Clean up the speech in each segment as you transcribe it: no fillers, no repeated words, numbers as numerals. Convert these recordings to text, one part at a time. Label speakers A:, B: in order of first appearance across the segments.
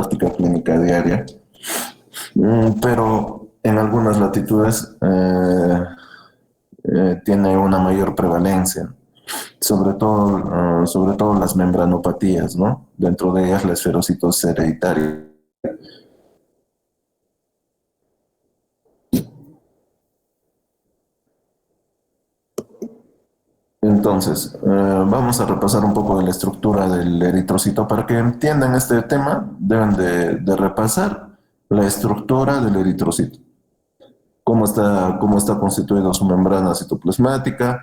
A: práctica clínica diaria. Pero en algunas latitudes tiene una mayor prevalencia, sobre todo las membranopatías, ¿no? Dentro de ellas la esferocitosis hereditaria. Entonces, vamos a repasar un poco de la estructura del eritrocito. Para que entiendan este tema, deben de repasar la estructura del eritrocito. Cómo está constituida su membrana citoplasmática,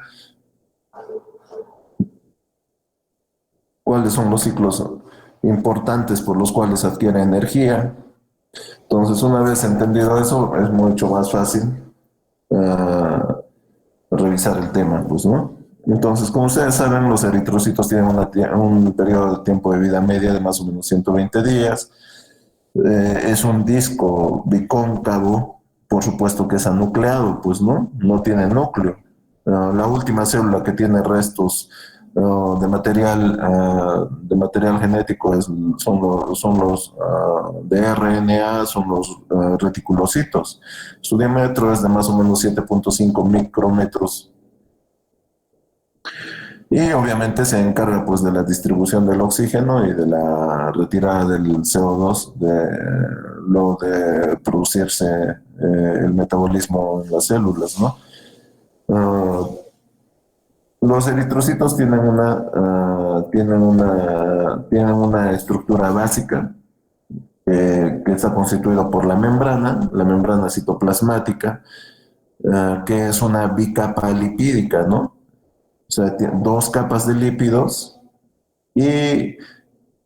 A: cuáles son los ciclos importantes por los cuales adquiere energía. Entonces, una vez entendido eso, es mucho más fácil revisar el tema, pues, ¿no? Entonces, como ustedes saben, los eritrocitos tienen un periodo de tiempo de vida media de más o menos 120 días. Es un disco bicóncavo, por supuesto que es anucleado, pues, ¿no? No tiene núcleo. La última célula que tiene restos de material genético son los de RNA, son los reticulocitos. Su diámetro es de más o menos 7.5 micrómetros y obviamente se encarga pues de la distribución del oxígeno y de la retirada del CO2 luego de producirse el metabolismo en las células, ¿no? Uh, los eritrocitos tienen una estructura básica que está constituida por la membrana citoplasmática, que es una bicapa lipídica, ¿no? O sea, tiene dos capas de lípidos y,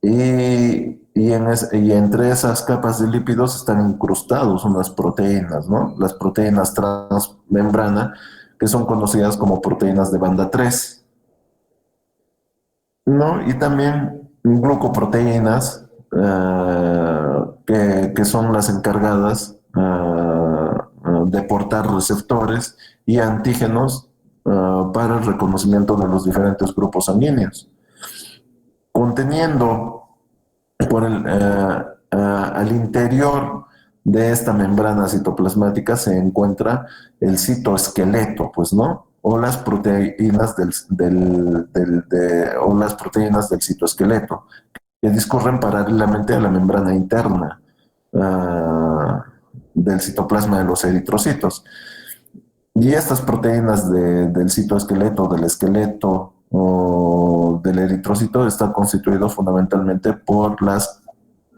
A: y entre esas capas de lípidos están incrustados unas proteínas, ¿no? Las proteínas transmembrana, que son conocidas como proteínas de banda 3, ¿no? Y también glucoproteínas, que son las encargadas de portar receptores y antígenos para el reconocimiento de los diferentes grupos sanguíneos, conteniendo al interior de esta membrana citoplasmática se encuentra el citoesqueleto, pues, ¿no? O las proteínas o las proteínas del citoesqueleto, que discurren paralelamente a la membrana interna del citoplasma de los eritrocitos. Y estas proteínas del citoesqueleto, del esqueleto o del eritrocito están constituidos fundamentalmente por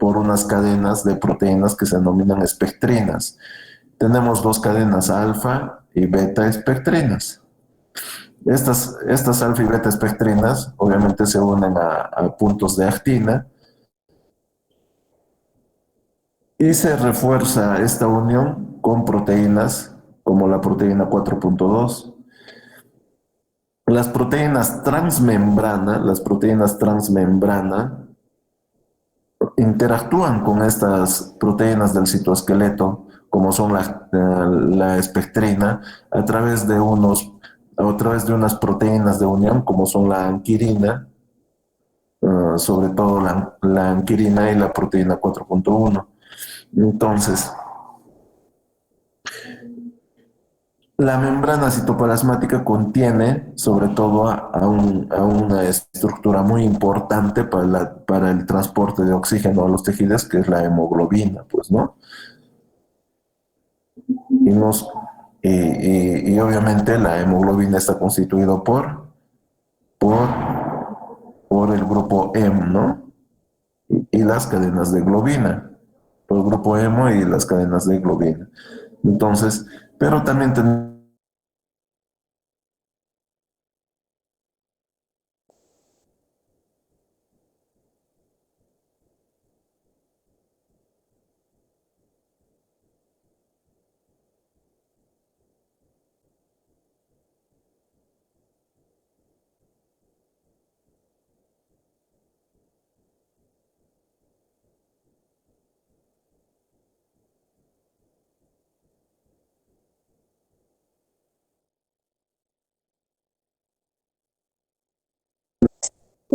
A: unas cadenas de proteínas que se denominan espectrinas. Tenemos dos cadenas alfa y beta espectrinas. Estas alfa y beta espectrinas obviamente se unen a puntos de actina y se refuerza esta unión con proteínas como la proteína 4.2. Las proteínas transmembrana interactúan con estas proteínas del citoesqueleto, como son la espectrina, a través de unas proteínas de unión, como son la anquirina, sobre todo la anquirina y la proteína 4.1. Entonces, la membrana citoplasmática contiene sobre todo a una estructura muy importante para el transporte de oxígeno a los tejidos, que es la hemoglobina, pues, ¿no? Y, nos, y obviamente la hemoglobina está constituido por, por el grupo hemo, ¿no? Y las cadenas de globina, por el grupo hemo y las cadenas de globina. Entonces, pero también tenemos.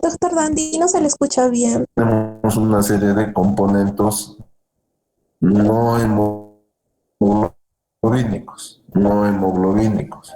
B: Doctor Dandy, no se le escucha bien.
A: una serie de componentes no hemoglobínicos, no hemoglobínicos.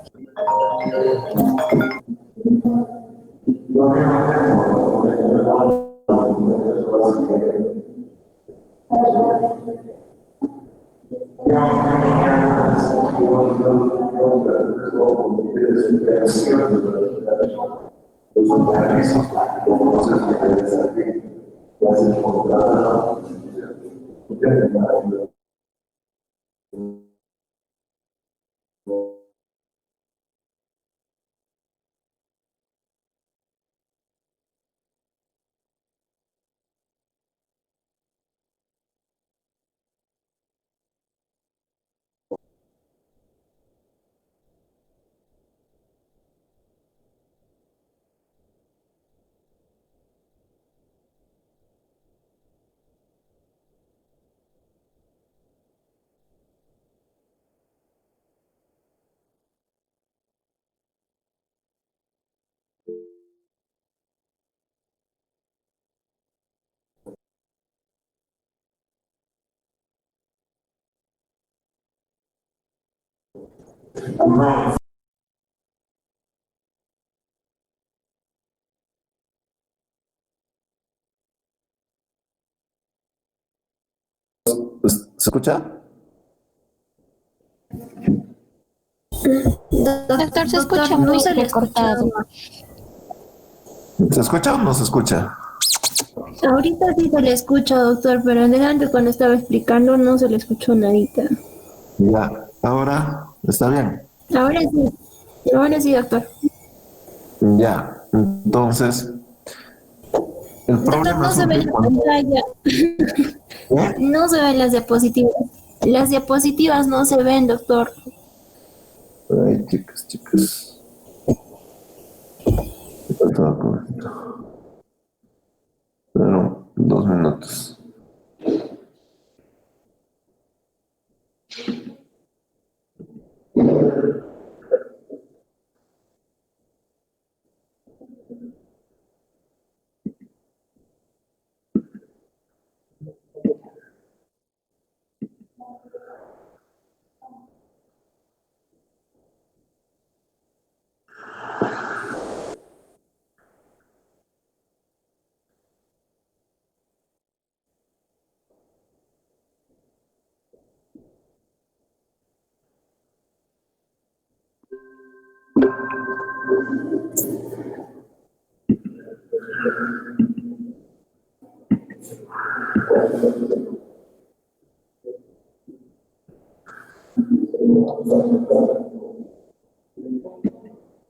A: ¿Se escucha?
B: Doctor, se
C: Doctor,
B: escucha
C: no
B: muy
C: se le escucha.
B: recortado.
A: ¿Se escucha o no se escucha?
C: Ahorita sí se le escucha, doctor, pero adelante cuando estaba explicando no se le escuchó nadita.
A: Ya, ahora está bien.
C: Ahora sí, doctor.
A: Ya, entonces, el
C: Doctor,
A: problema
C: no se ve
A: surge
C: la
A: cuando...
C: pantalla,
A: ¿Eh?
C: no se ven las diapositivas. Las diapositivas no se ven, doctor.
A: Ay, chicas, chicas. Me faltaba poquito. Pero 2 minutos.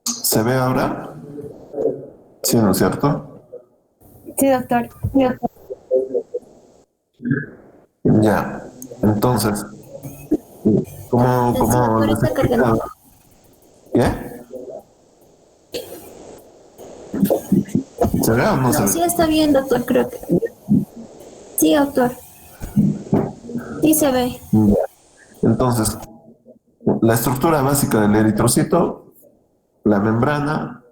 A: ¿Se ve ahora? Sí, ¿no es cierto?
B: Sí, doctor.
A: Ya, entonces,
C: Sí,
A: como
C: doctor,
A: les
C: está cargando.
A: explicaba, ¿qué? ¿Se ve o no se
C: No,
A: ve?
C: sí está bien, doctor, creo que. Sí, doctor. Sí se ve.
A: Ya. Entonces, la estructura básica del eritrocito, la membrana,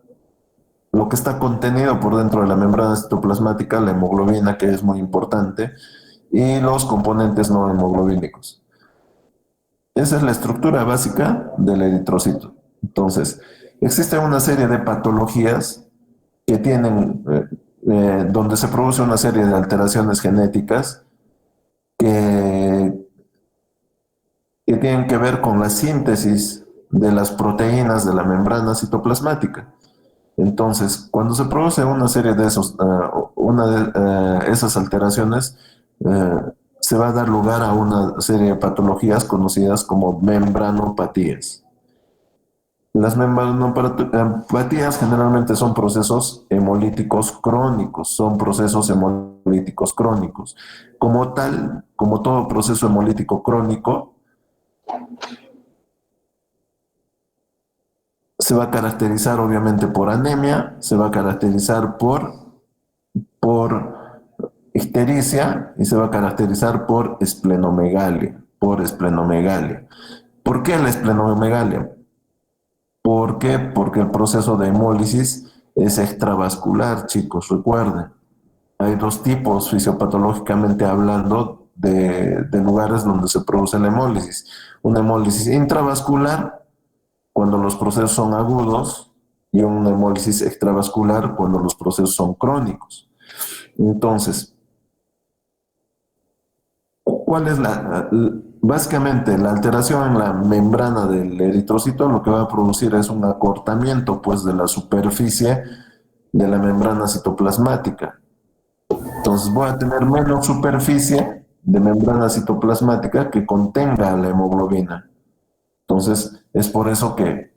A: lo que está contenido por dentro de la membrana citoplasmática, la hemoglobina, que es muy importante, y los componentes no hemoglobínicos. Esa es la estructura básica del eritrocito. Entonces, existe una serie de patologías que tienen, donde se produce una serie de alteraciones genéticas que, que tienen que ver con la síntesis de las proteínas de la membrana citoplasmática. Entonces, cuando se produce una serie de esas alteraciones, se va a dar lugar a una serie de patologías conocidas como membranopatías. Las membranopatías generalmente son procesos hemolíticos crónicos, son procesos hemolíticos crónicos. Como tal, como todo proceso hemolítico crónico, se va a caracterizar obviamente por anemia, se va a caracterizar por ictericia y se va a caracterizar por esplenomegalia, ¿Por qué la esplenomegalia? ¿Por qué? Porque el proceso de hemólisis es extravascular, chicos, recuerden. hay dos tipos fisiopatológicamente hablando de lugares donde se produce la hemólisis. Una hemólisis intravascular cuando los procesos son agudos y una hemólisis extravascular cuando los procesos son crónicos. Entonces, ¿cuál es básicamente la alteración en la membrana del eritrocito? Lo que va a producir es un acortamiento pues de la superficie de la membrana citoplasmática. Entonces voy a tener menos superficie de membrana citoplasmática que contenga la hemoglobina. Entonces es por eso que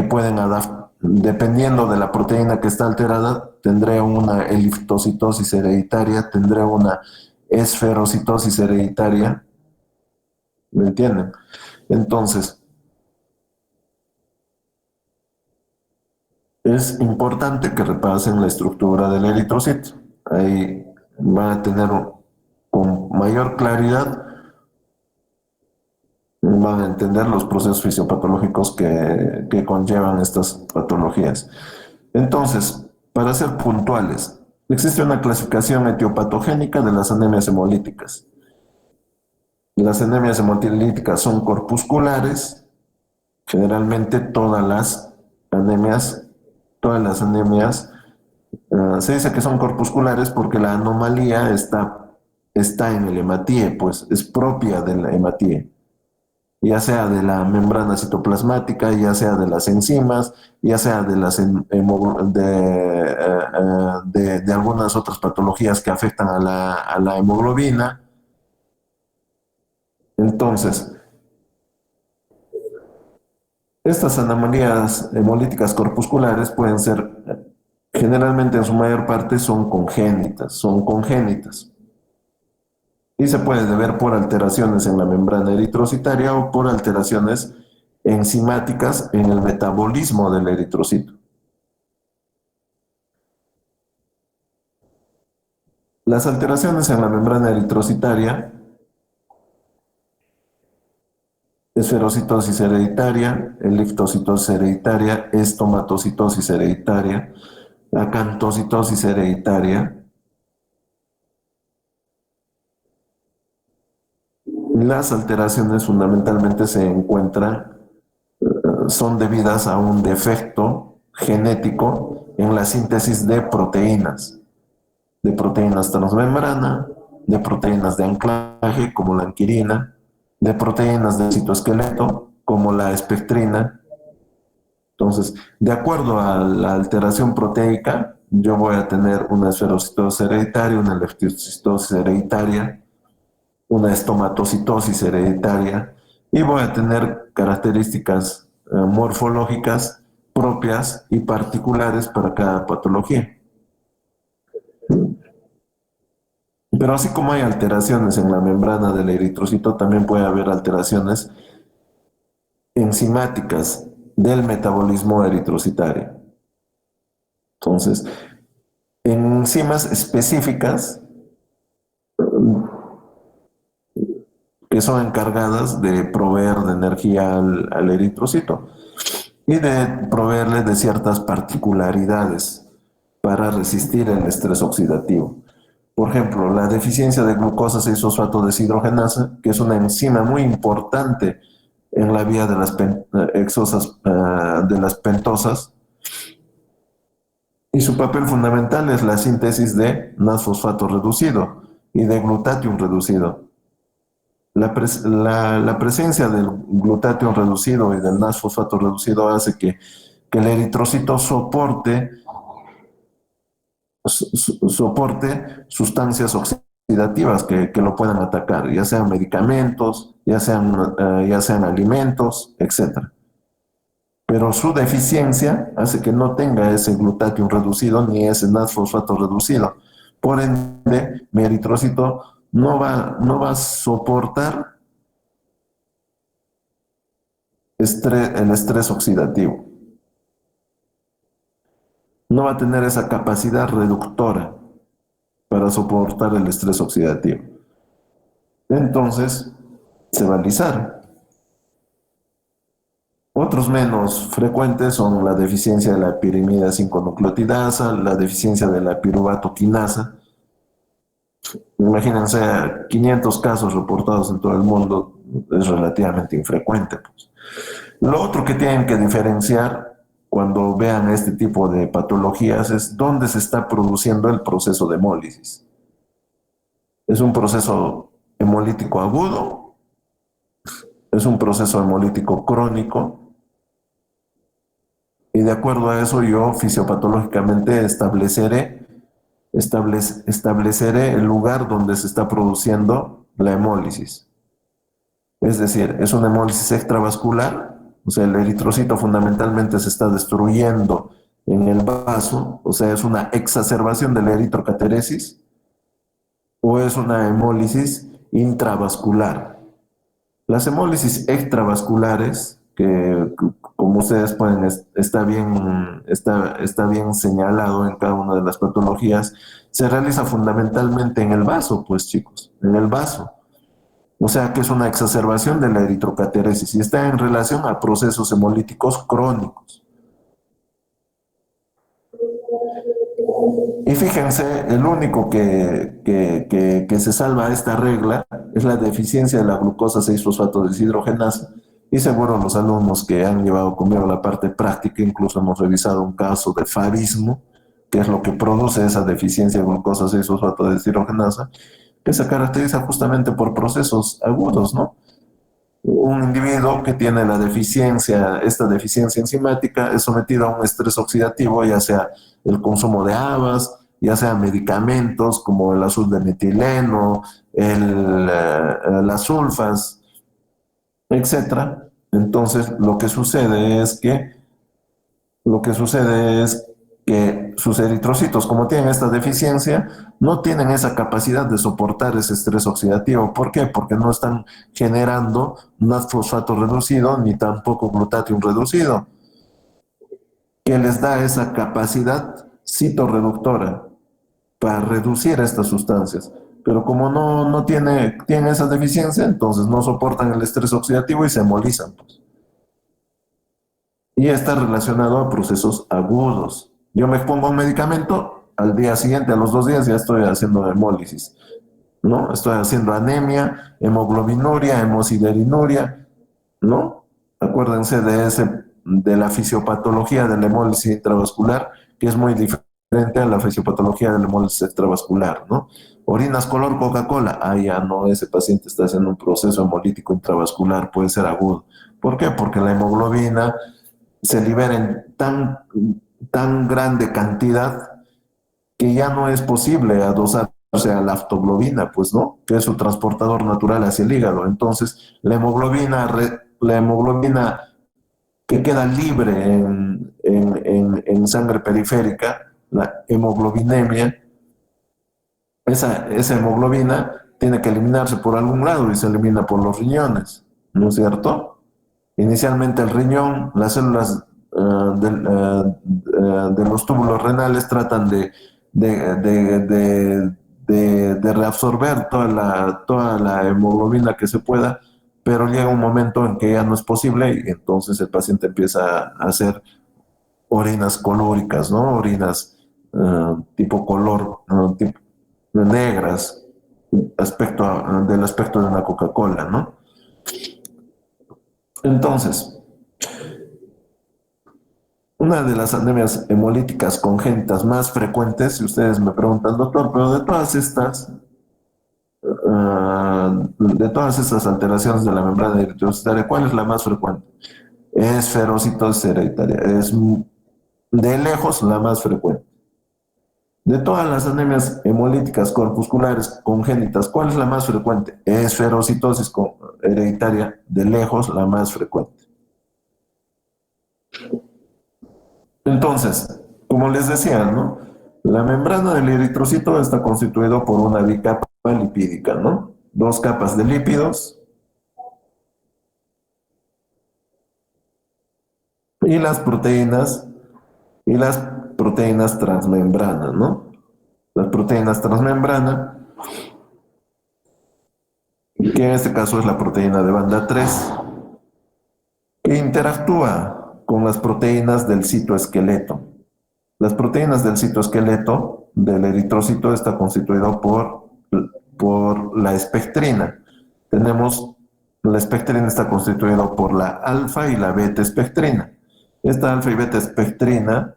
A: pueden adaptar, dependiendo de la proteína que está alterada, tendré una eliptocitosis hereditaria, tendré una esferocitosis hereditaria, ¿me entienden? Entonces, es importante que repasen la estructura del eritrocito. Ahí van a tener con mayor claridad, van a entender los procesos fisiopatológicos que conllevan estas patologías. Entonces, para ser puntuales, existe una clasificación etiopatogénica de las anemias hemolíticas. Las anemias hemolíticas son corpusculares, generalmente todas las anemias, se dice que son corpusculares porque la anomalía está en el hematíe, pues es propia del hematíe, ya sea de la membrana citoplasmática, ya sea de las enzimas, ya sea de de algunas otras patologías que afectan a la hemoglobina. Entonces, estas anomalías hemolíticas corpusculares pueden ser, generalmente en su mayor parte son congénitas. Y se puede deber por alteraciones en la membrana eritrocitaria o por alteraciones enzimáticas en el metabolismo del eritrocito. Las alteraciones en la membrana eritrocitaria, esferocitosis hereditaria, eliptocitosis hereditaria, estomatocitosis hereditaria, acantocitosis hereditaria. Las alteraciones fundamentalmente son debidas a un defecto genético en la síntesis de proteínas transmembrana, de proteínas de anclaje como la anquirina, de proteínas del citoesqueleto como la espectrina. Entonces, de acuerdo a la alteración proteica, yo voy a tener una esferocitosis hereditaria, una leptocitosis hereditaria, una estomatocitosis hereditaria y voy a tener características morfológicas propias y particulares para cada patología. Pero así como hay alteraciones en la membrana del eritrocito, también puede haber alteraciones enzimáticas del metabolismo eritrocitario. Entonces, enzimas específicas que son encargadas de proveer de energía al eritrocito y de proveerle de ciertas particularidades para resistir el estrés oxidativo. Por ejemplo, la deficiencia de glucosa 6-fosfato deshidrogenasa, que es una enzima muy importante en la vía de las de las pentosas, y su papel fundamental es la síntesis de NAS-fosfato reducido y de glutatión reducido. La presencia del glutatión reducido y del NAS-fosfato reducido hace que el eritrocito soporte sustancias oxidativas que lo puedan atacar, ya sean medicamentos, ya sean alimentos, etc. Pero su deficiencia hace que no tenga ese glutatión reducido ni ese NAS-fosfato reducido. Por ende, mi eritrocito no va a soportar el estrés oxidativo. No va a tener esa capacidad reductora para soportar el estrés oxidativo. Entonces, se va a alisar. Otros menos frecuentes son la deficiencia de la pirimida 5-nucleotidasa, la deficiencia de la piruvato quinasa. Imagínense 500 casos reportados en todo el mundo, es relativamente infrecuente, pues. Lo otro que tienen que diferenciar cuando vean este tipo de patologías es dónde se está produciendo el proceso de hemólisis. ¿Es un proceso hemolítico agudo? ¿Es un proceso hemolítico crónico? Y de acuerdo a eso yo fisiopatológicamente estableceré el lugar donde se está produciendo la hemólisis. Es decir, es una hemólisis extravascular, o sea, el eritrocito fundamentalmente se está destruyendo en el vaso, o sea, es una exacerbación de la eritrocateresis, o es una hemólisis intravascular. Las hemólisis extravasculares, que como ustedes pueden, está bien señalado en cada una de las patologías, se realiza fundamentalmente en el vaso, pues chicos, en el vaso. O sea que es una exacerbación de la eritrocateresis y está en relación a procesos hemolíticos crónicos. Y fíjense, el único que se salva a esta regla es la deficiencia de la glucosa 6-fosfato deshidrogenasa. Y seguro los alumnos que han llevado conmigo la parte práctica, incluso hemos revisado un caso de farismo, que es lo que produce esa deficiencia de glucosa 6-fosfato deshidrogenasa, que se caracteriza justamente por procesos agudos, ¿no? Un individuo que tiene esta deficiencia enzimática es sometido a un estrés oxidativo, ya sea el consumo de habas, ya sea medicamentos como el azul de metileno, las sulfas, etcétera. Entonces, lo que sucede es que sus eritrocitos, como tienen esta deficiencia, no tienen esa capacidad de soportar ese estrés oxidativo. ¿Por qué? Porque no están generando NAD-fosfato reducido ni tampoco glutatión reducido, que les da esa capacidad citorreductora para reducir estas sustancias. Pero como no tienen esa deficiencia, entonces no soportan el estrés oxidativo y se hemolizan, pues. Y está relacionado a procesos agudos. Yo me pongo un medicamento, al día siguiente, a los 2 días, ya estoy haciendo hemólisis, ¿no? Estoy haciendo anemia, hemoglobinuria, hemosiderinuria, ¿no? Acuérdense de la fisiopatología de la hemólisis intravascular, que es muy diferente a la fisiopatología de la hemólisis extravascular, ¿no? Orinas color Coca-Cola, ya no, ese paciente está haciendo un proceso hemolítico intravascular, puede ser agudo. ¿Por qué? Porque la hemoglobina se libera en tan grande cantidad que ya no es posible adosarse a la aftoglobina, pues, ¿no? Que es su transportador natural hacia el hígado. Entonces, la hemoglobina que queda libre en sangre periférica, la hemoglobinemia, esa hemoglobina tiene que eliminarse por algún lado y se elimina por los riñones, ¿no es cierto? Inicialmente el riñón, las células de los túbulos renales tratan de reabsorber toda la hemoglobina que se pueda, pero llega un momento en que ya no es posible y entonces el paciente empieza a hacer orinas colóricas, ¿no? Orinas tipo color, tipo negras, del aspecto de una Coca-Cola, ¿no? Entonces, una de las anemias hemolíticas congénitas más frecuentes, si ustedes me preguntan, doctor, pero de todas estas alteraciones de la membrana eritrocitaria, ¿cuál es la más frecuente? Es ferocitosis hereditaria, es de lejos la más frecuente. De todas las anemias hemolíticas corpusculares congénitas, ¿cuál es la más frecuente? Es ferocitosis hereditaria, de lejos la más frecuente. Entonces, como les decía, ¿no? La membrana del eritrocito está constituido por una bicapa lipídica, ¿no? 2 capas de lípidos y las proteínas transmembrana, ¿no? Las proteínas transmembrana, que en este caso es la proteína de banda 3, que interactúa con las proteínas del citoesqueleto. Las proteínas del citoesqueleto del eritrocito está constituido por la espectrina. Tenemos, la espectrina está constituida por la alfa y la beta espectrina. Esta alfa y beta espectrina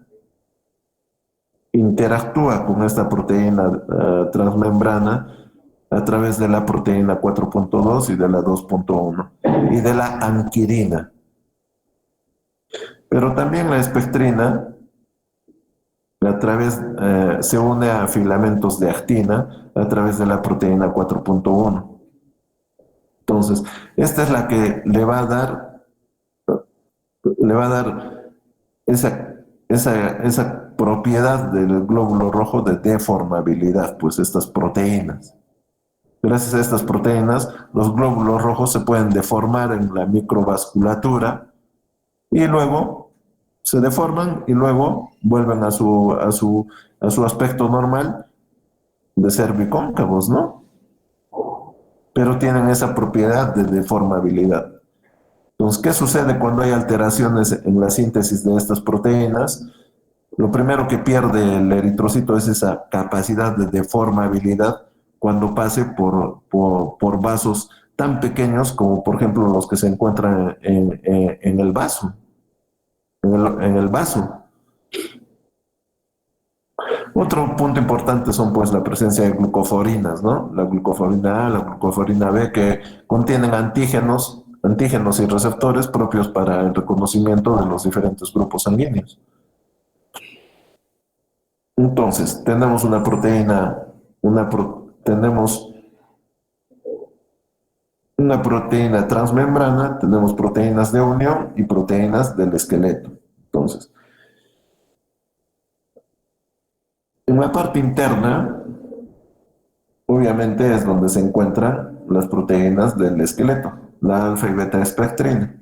A: interactúa con esta proteína transmembrana a través de la proteína 4.2 y de la 2.1 y de la anquirina. Pero también la espectrina se une a filamentos de actina a través de la proteína 4.1. Entonces, esta es la que le va a dar esa propiedad del glóbulo rojo de deformabilidad, pues estas proteínas. Gracias a estas proteínas, los glóbulos rojos se pueden deformar en la microvasculatura y luego se deforman y luego vuelven a su aspecto normal de ser bicóncavos, ¿no? Pero tienen esa propiedad de deformabilidad. Entonces, ¿qué sucede cuando hay alteraciones en la síntesis de estas proteínas? Lo primero que pierde el eritrocito es esa capacidad de deformabilidad cuando pase por vasos tan pequeños como, por ejemplo, los que se encuentran en el vaso. En el vaso. Otro punto importante son pues la presencia de glucoforinas, ¿no? La glucoforina A, la glucoforina B, que contienen antígenos y receptores propios para el reconocimiento de los diferentes grupos sanguíneos. Entonces, tenemos una proteína, tenemos una proteína transmembrana, tenemos proteínas de unión y proteínas del esqueleto. Entonces, en la parte interna, obviamente es donde se encuentran las proteínas del esqueleto, la alfa y beta espectrina.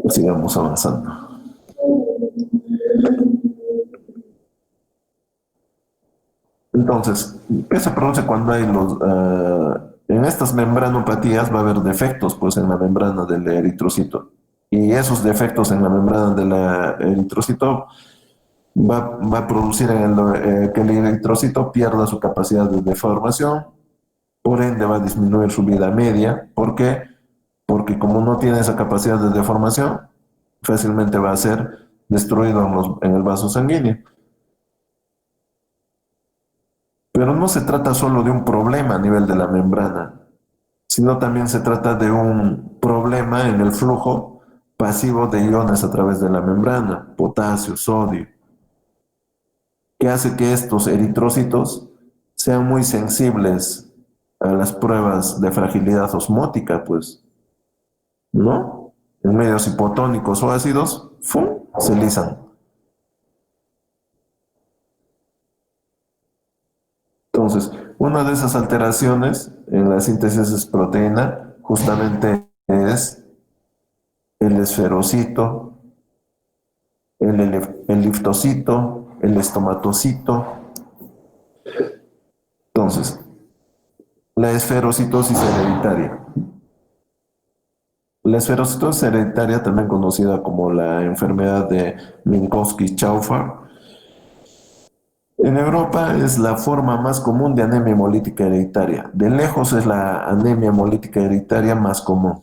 A: Sigamos avanzando. Entonces, ¿qué se produce cuando hay en estas membranopatías va a haber defectos pues en la membrana del eritrocito? Y esos defectos en la membrana del eritrocito va a producir que el eritrocito pierda su capacidad de deformación, por ende va a disminuir su vida media. ¿Por qué? Porque como no tiene esa capacidad de deformación, fácilmente va a ser destruido en el vaso sanguíneo. Pero no se trata solo de un problema a nivel de la membrana, sino también se trata de un problema en el flujo pasivo de iones a través de la membrana, potasio, sodio, que hace que estos eritrocitos sean muy sensibles a las pruebas de fragilidad osmótica, pues, ¿no? En medios hipotónicos o ácidos, ¡fum!, se lisan. Entonces, una de esas alteraciones en la síntesis de proteína justamente es el esferocito, el liftocito, el estomatocito. Entonces, la esferocitosis hereditaria. La esferocitosis hereditaria, también conocida como la enfermedad de Minkowski-Schaufer, en Europa es la forma más común de anemia hemolítica hereditaria. De lejos es la anemia hemolítica hereditaria más común.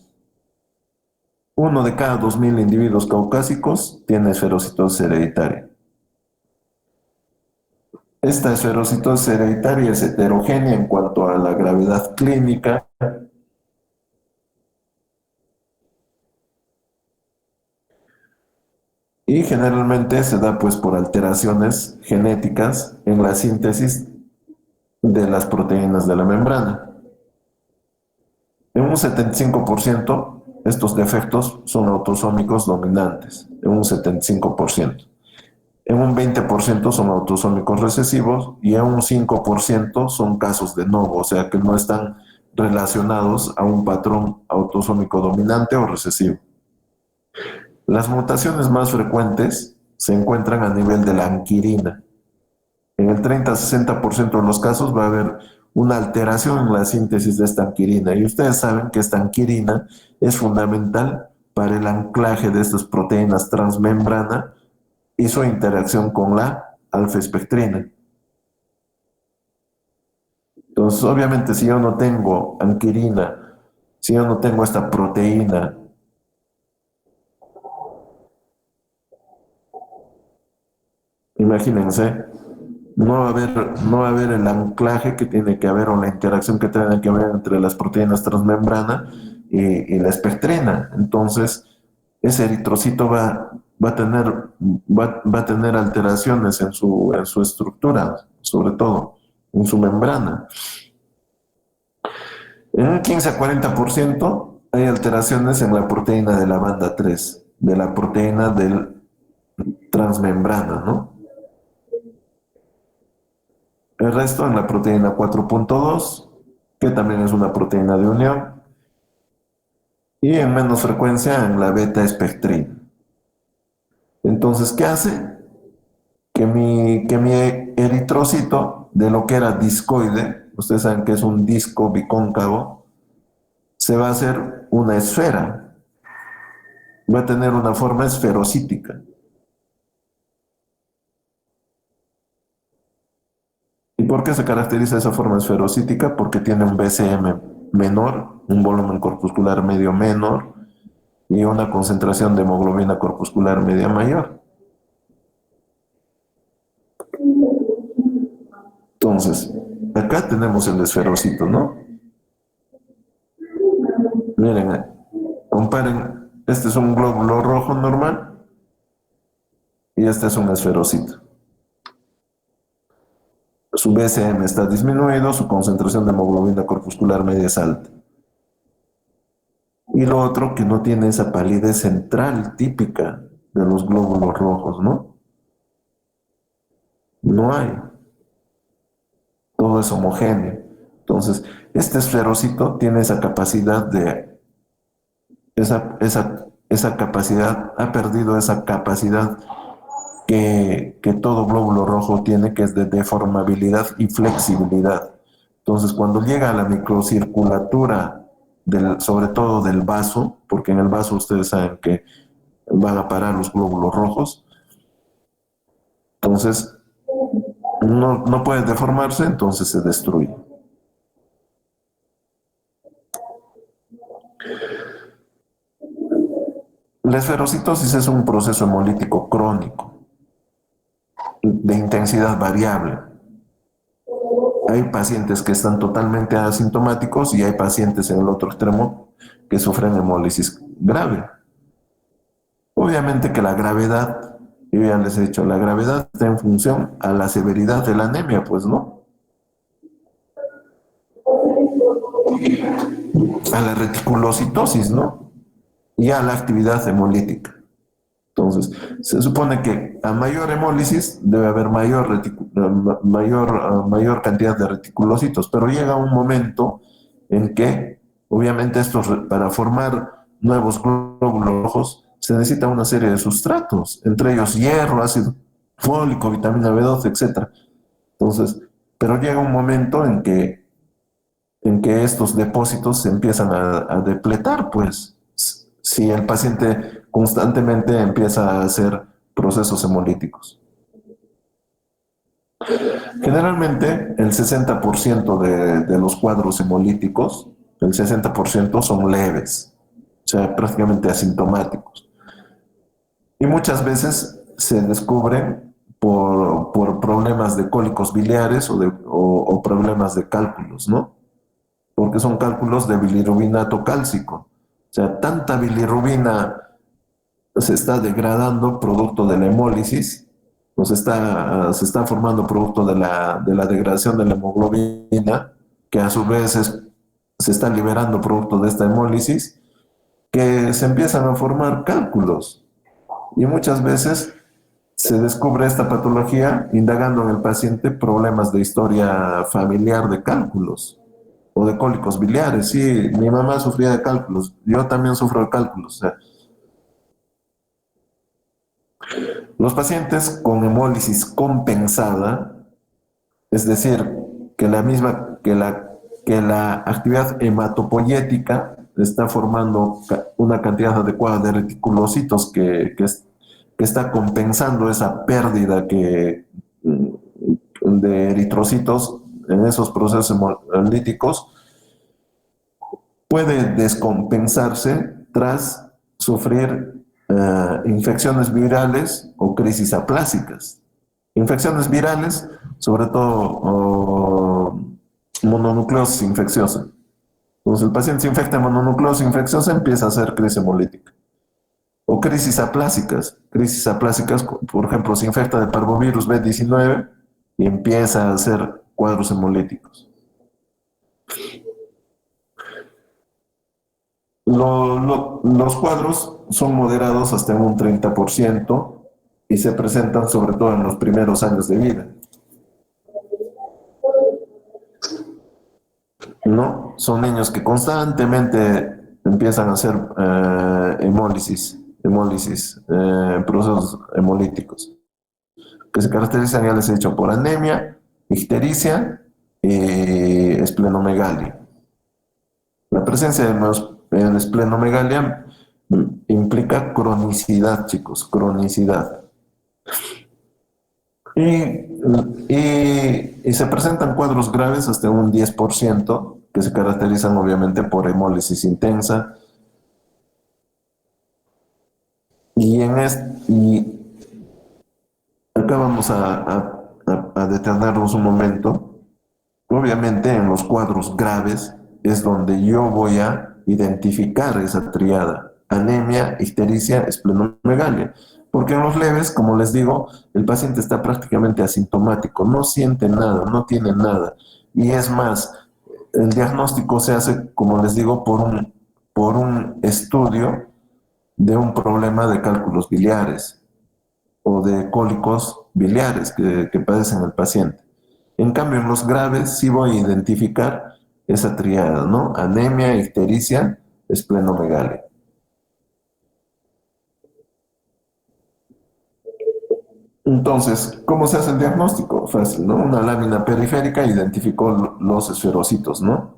A: 1 de cada 2.000 individuos caucásicos tiene esferocitosis hereditaria. Esta esferocitosis hereditaria es heterogénea en cuanto a la gravedad clínica. Y generalmente se da pues por alteraciones genéticas en la síntesis de las proteínas de la membrana. En un 75% estos defectos son autosómicos dominantes, en un 75%. En un 20% son autosómicos recesivos y en un 5% son casos de novo, o sea que no están relacionados a un patrón autosómico dominante o recesivo. Las mutaciones más frecuentes se encuentran a nivel de la anquirina. En el 30-60% de los casos va a haber una alteración en la síntesis de esta anquirina. Y ustedes saben que esta anquirina es fundamental para el anclaje de estas proteínas transmembrana y su interacción con la alfa-espectrina. Entonces, obviamente, si yo no tengo anquirina, si yo no tengo esta proteína, imagínense, no va a haber el anclaje que tiene que haber o la interacción que tiene que haber entre las proteínas transmembrana y la espectrina. Entonces, ese eritrocito va a tener alteraciones en su estructura, sobre todo en su membrana. En un 15 a 40% hay alteraciones en la proteína de la banda 3, de la proteína del transmembrana, ¿no? El resto en la proteína 4.2, que también es una proteína de unión, y en menos frecuencia en la beta-espectrina. Entonces, ¿qué hace? Que mi eritrocito, de lo que era discoide, ustedes saben que es un disco bicóncavo, se va a hacer una esfera, va a tener una forma esferocítica. ¿Y por qué se caracteriza esa forma esferocítica? Porque tiene un BCM menor, un volumen corpuscular medio menor y una concentración de hemoglobina corpuscular media mayor. Entonces, acá tenemos el esferocito, ¿no? Miren, comparen, este es un glóbulo rojo normal y este es un esferocito. Su BCM está disminuido, su concentración de hemoglobina corpuscular media es alta. Y lo otro, que no tiene esa palidez central típica de los glóbulos rojos, ¿no? No hay. Todo es homogéneo. Entonces, este esferocito tiene esa capacidad esa capacidad, ha perdido esa capacidad que todo glóbulo rojo tiene, que es de deformabilidad y flexibilidad. Entonces, cuando llega a la microcirculatura, sobre todo del vaso, porque en el vaso ustedes saben que van a parar los glóbulos rojos, entonces no puede deformarse, entonces se destruye. La esferocitosis es un proceso hemolítico crónico de intensidad variable. Hay pacientes que están totalmente asintomáticos y hay pacientes en el otro extremo que sufren hemólisis grave. Obviamente que la gravedad, yo ya les he dicho, la gravedad está en función a la severidad de la anemia, pues, ¿no? A la reticulocitosis, ¿no? Y a la actividad hemolítica. Entonces, se supone que a mayor hemólisis debe haber mayor cantidad de reticulocitos, pero llega un momento en que, obviamente, para formar nuevos glóbulos rojos se necesita una serie de sustratos, entre ellos hierro, ácido fólico, vitamina B12, etc. Entonces, pero llega un momento en que estos depósitos se empiezan a depletar, pues, si el paciente constantemente empieza a hacer procesos hemolíticos. Generalmente, el 60% de los cuadros hemolíticos, el 60% son leves, o sea, prácticamente asintomáticos. Y muchas veces se descubren por problemas de cólicos biliares o problemas de cálculos, ¿no? Porque son cálculos de bilirrubinato cálcico. O sea, tanta bilirrubina se está degradando producto de la hemólisis, o se está formando producto de la degradación de la hemoglobina, que a su vez se está liberando producto de esta hemólisis, que se empiezan a formar cálculos. Y muchas veces se descubre esta patología indagando en el paciente problemas de historia familiar de cálculos o de cólicos biliares. Sí, mi mamá sufría de cálculos, yo también sufro de cálculos. O sea, Los pacientes con hemólisis compensada, es decir, que la actividad hematopoyética está formando una cantidad adecuada de reticulocitos que está compensando esa pérdida de eritrocitos en esos procesos hemolíticos, puede descompensarse tras sufrir infecciones virales o crisis aplásicas. Infecciones virales, sobre todo mononucleosis infecciosa. Entonces el paciente se infecta de mononucleosis infecciosa, empieza a hacer crisis hemolítica. O crisis aplásicas. Crisis aplásicas, por ejemplo, se infecta de parvovirus B19 y empieza a hacer cuadros hemolíticos. Los cuadros son moderados hasta un 30% y se presentan sobre todo en los primeros años de vida. ¿No? Son niños que constantemente empiezan a hacer hemólisis, procesos hemolíticos, que se caracterizan, ya les he dicho, por anemia, ictericia y esplenomegalia. La presencia de esplenomegalia implica cronicidad, chicos, cronicidad. Y se presentan cuadros graves hasta un 10%, que se caracterizan obviamente por hemólisis intensa. Y acá vamos a detenernos un momento. Obviamente en los cuadros graves es donde yo voy a identificar esa triada: anemia, ictericia, esplenomegalia. Porque en los leves, como les digo, el paciente está prácticamente asintomático, no siente nada, no tiene nada. Y es más, el diagnóstico se hace, como les digo, por un estudio de un problema de cálculos biliares o de cólicos biliares que padecen el paciente. En cambio, en los graves sí voy a identificar esa triada, ¿no? Anemia, ictericia, esplenomegalia. Entonces, ¿cómo se hace el diagnóstico? Fácil, ¿no? Una lámina periférica identificó los esferocitos, ¿no?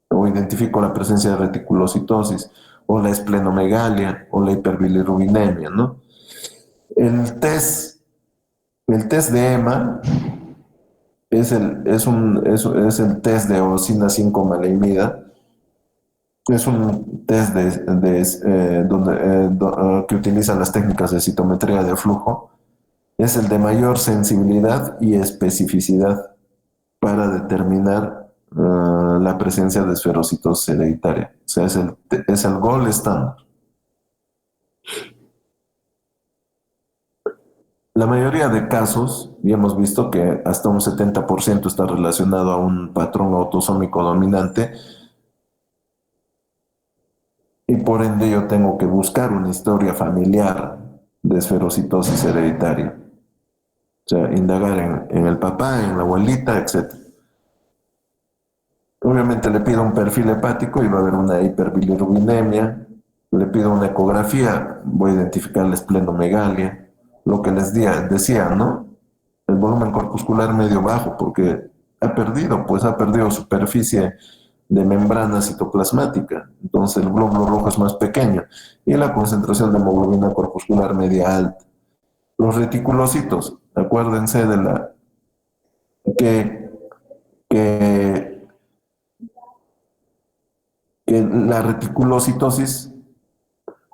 A: O identificó la presencia de reticulocitosis, o la esplenomegalia, o la hiperbilirrubinemia, ¿no? El test de EMA es el test de eosina 5-maleimida. Es un test que utiliza las técnicas de citometría de flujo. Es el de mayor sensibilidad y especificidad para determinar la presencia de esferocitosis hereditaria. O sea, es el gold estándar. La mayoría de casos, y hemos visto que hasta un 70% está relacionado a un patrón autosómico dominante, y por ende yo tengo que buscar una historia familiar de esferocitosis hereditaria. O sea, indagar en el papá, en la abuelita, etc. Obviamente le pido un perfil hepático y va a haber una hiperbilirrubinemia. Le pido una ecografía, voy a identificar la esplenomegalia. Lo que les decía, ¿no? El volumen corpuscular medio bajo, porque ha perdido superficie de membrana citoplasmática. Entonces el glóbulo rojo es más pequeño y la concentración de hemoglobina corpuscular media alta. Los reticulocitos, acuérdense de que la reticulocitosis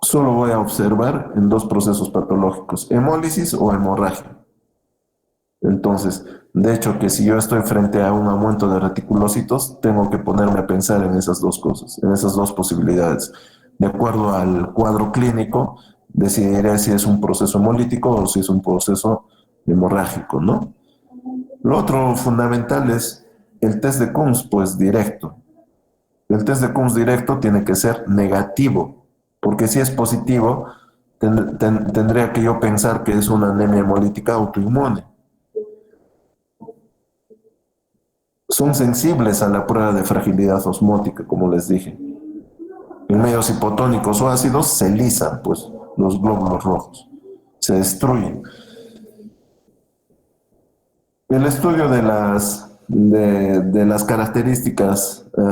A: solo voy a observar en dos procesos patológicos: hemólisis o hemorragia. Entonces, de hecho, que si yo estoy frente a un aumento de reticulocitos, tengo que ponerme a pensar en esas dos cosas, en esas dos posibilidades. De acuerdo al cuadro clínico, decidiré si es un proceso hemolítico o si es un proceso hemorrágico, ¿no? Lo otro fundamental es el test de Coombs, pues directo. El test de Coombs directo tiene que ser negativo, porque si es positivo, tendría que yo pensar que es una anemia hemolítica autoinmune. Son sensibles a la prueba de fragilidad osmótica, como les dije. En medios hipotónicos o ácidos se lisan, pues, los glóbulos rojos. se destruyen. El estudio de las características de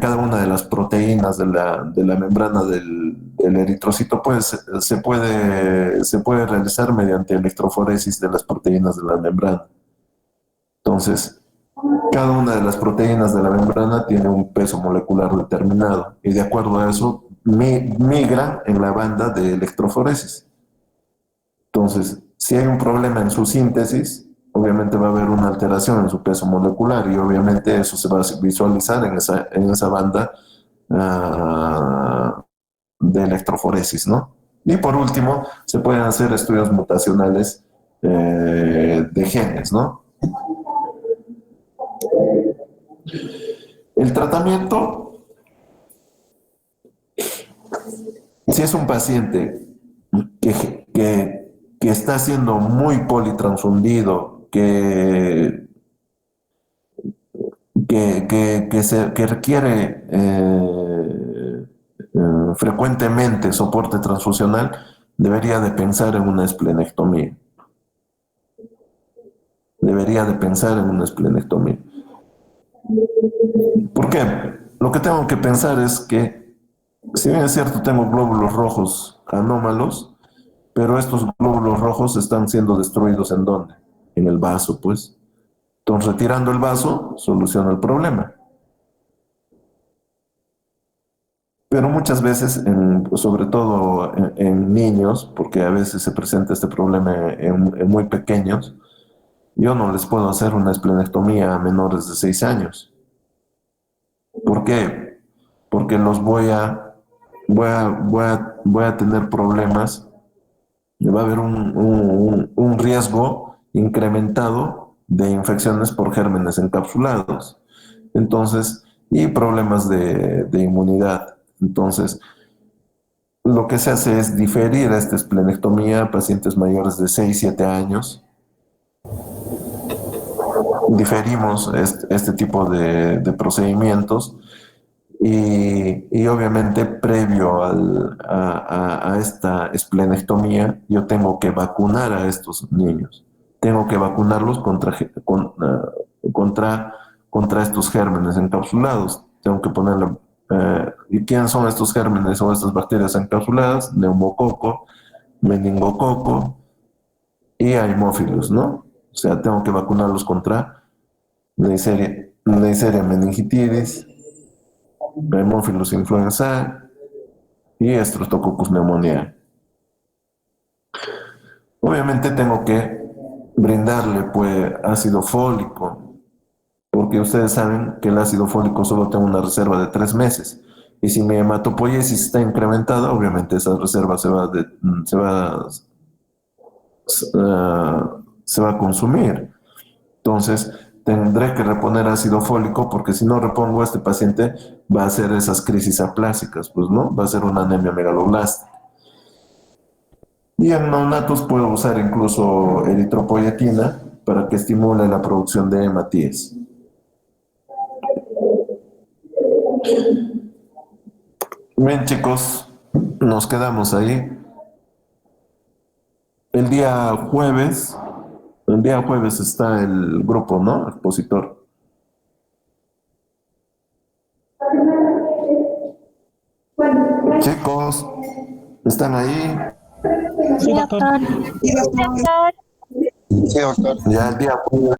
A: cada una de las proteínas de la membrana del eritrocito pues, se puede realizar mediante electroforesis de las proteínas de la membrana. Entonces, cada una de las proteínas de la membrana tiene un peso molecular determinado y de acuerdo a eso migra en la banda de electroforesis. Entonces, si hay un problema en su síntesis, obviamente va a haber una alteración en su peso molecular y obviamente eso se va a visualizar en esa banda de electroforesis, ¿no? Y por último, se pueden hacer estudios mutacionales de genes, ¿no? El tratamiento, si es un paciente que está siendo muy politransfundido, que requiere frecuentemente soporte transfusional, debería de pensar en una esplenectomía. Debería de pensar en una esplenectomía. ¿Por qué? Lo que tengo que pensar es que, si bien es cierto, tengo glóbulos rojos anómalos, pero estos glóbulos rojos están siendo destruidos ¿en dónde? En el vaso, pues. Entonces, retirando el vaso, soluciona el problema. Pero muchas veces, sobre todo en niños, porque a veces se presenta este problema en muy pequeños, yo no les puedo hacer una esplenectomía a menores de 6 años. ¿Por qué? Porque los voy a tener problemas, va a haber un riesgo incrementado de infecciones por gérmenes encapsulados. Entonces, y problemas de inmunidad. Entonces, lo que se hace es diferir esta esplenectomía a pacientes mayores de 6, 7 años. Diferimos este tipo de procedimientos y obviamente previo a esta esplenectomía yo tengo que vacunar a estos niños. Tengo que vacunarlos contra estos gérmenes encapsulados. Tengo que ponerle... ¿y quiénes son estos gérmenes o estas bacterias encapsuladas? Neumococo, meningococo y haemophilus, ¿no? O sea, tengo que vacunarlos contra Neisseria meningitidis, Haemophilus influenzae y Streptococcus pneumoniae. Obviamente tengo que brindarle pues ácido fólico, porque ustedes saben que el ácido fólico solo tiene una reserva de 3 meses. Y si mi hematopoiesis está incrementada, obviamente esa reserva se va a consumir. Entonces, tendré que reponer ácido fólico porque si no repongo, este paciente va a hacer esas crisis aplásicas, pues, ¿no? Va a ser una anemia megaloblástica. Y en neonatos puedo usar incluso eritropoyetina para que estimule la producción de hematíes. Bien, chicos, nos quedamos ahí. El día jueves está el grupo, ¿no? Expositor. Chicos, ¿están ahí?
B: Sí, doctor.
D: Sí, doctor.
A: Ya el día jueves